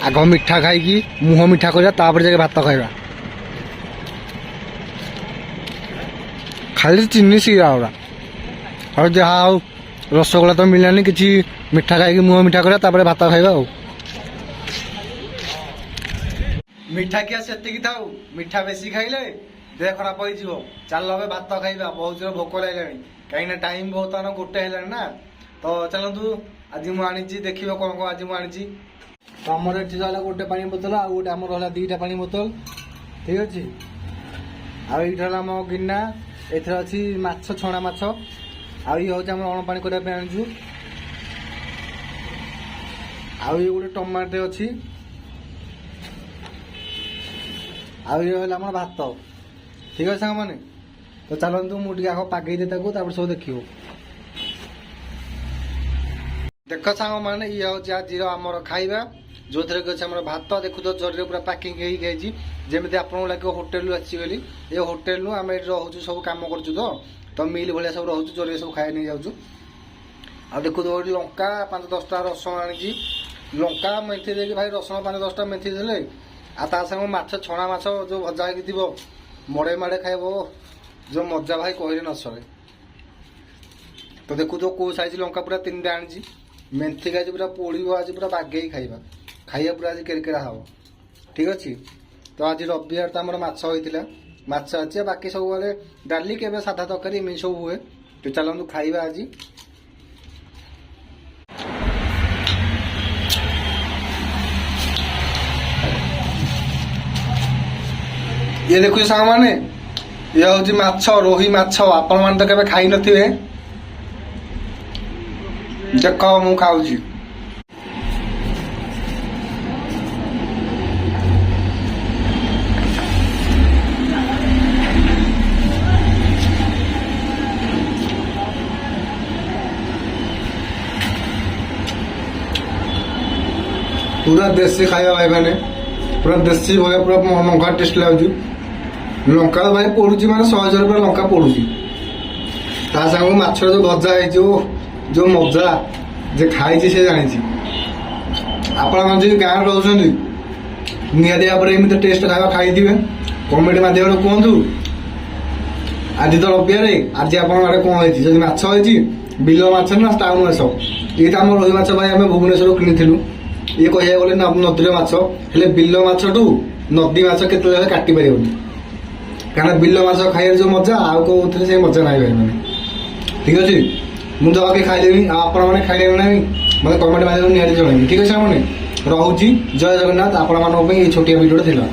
आग मिठा खाई मुह मिठा करा जाके भात खाइबा। खाली चिनी सिरा और जहाँ हो रसगोला तो मिलानी किसी मिठा खाई मुह मिठा करा भात खाइबा। मिठा किया से थाऊ मिठा बेसी खाइले देह खराब हो चल भात खाइबा। बहुत जोर भोक लगे कहीं टाइम बहुत गोटे है ना। तो चलतु आज मुझे देखिए कौन कौन आज मुझे तो आमर ये रहा गोटे पानी बोतल आ गोटे आम रहा दुईटा पानी बोतल ठीक अच्छे। आम गिना एथर अच्छी माछ छणा माछ आ ये हूँ अण पानी करने आणुचु। ये गोटे टमाटे अच्छी आम भात ठीक है सांग मैंने। तो चलतु मुझे आग पागे सब देखिए देख सांग मैंने ये हूँ आज आमर खाइबा जो थे कि भात देखु तो जरी पूरा पैकिंग जमी आपको लगे होटेल आसगली ये होटेल आम ये रोचु सब कम कर मिल भाया सब रोचु जरी सब खाई नहीं जाऊँ। आ देखु तो लंका 5-10टा रसुण आनी लंका मेथी देगी भाई रसुण 5-10टा मेथी देले आ संग माछ छणा माछ जो भजा हो मड़े माड़े खाइब जो मजा भाई कहले न सरे। तो देखु तो कौ साइज लंका पूरा 3टा आनी मेथी गाज पूरा पोड़ आज पूरा बागे खाइबा खाइबा पूरा आज केरकेरा हम ठीक अच्छे। तो आज रविवार तो आम माछ होता माछ अच्छे बाकी सब बेले डाली के साधा तरकारी एम सब हुए। तो चलतु खाइबा आज ये देखु सांग मैंने ये हूँ माछ रोही माछ आपण मैंने तो केबे खाई नथिबे देख मु खाऊची। पूरा देसी खाया भाई मैंने पूरा देसी भाई पूरा लंका टेस्ट लगुच लंका भाई पड़ुची मैंने 100 रुपये लंका पड़ुची सांग माछ जो भजा है जो मजा जे खाई से जानी आपण जो गाँव रोच निहाती भाव में एमती टेस्ट खावा खाई कमेंट मध्यम कहतु। आज तो रविवार आज आप कौन है माछ होती बिल माछ ना टाउन माछ ये तो आम रोही माछ भाई आम भुवनेश्वर किनी ये कह गले नदी माछ हेले बिल माछठू नदी माछ के काटी पार कारण बिल माछ खाइबार जो मजा आउ कौन से मजा ना मैंने ठीक अच्छे। मुझे आगे खाइदेवी आपण मैंने खाइले ना मतलब कमेंट माध्यम निहाती जन ठीक अच्छे मैंने रोची जय जगन्नाथ आपण छोटिया भिडियो था।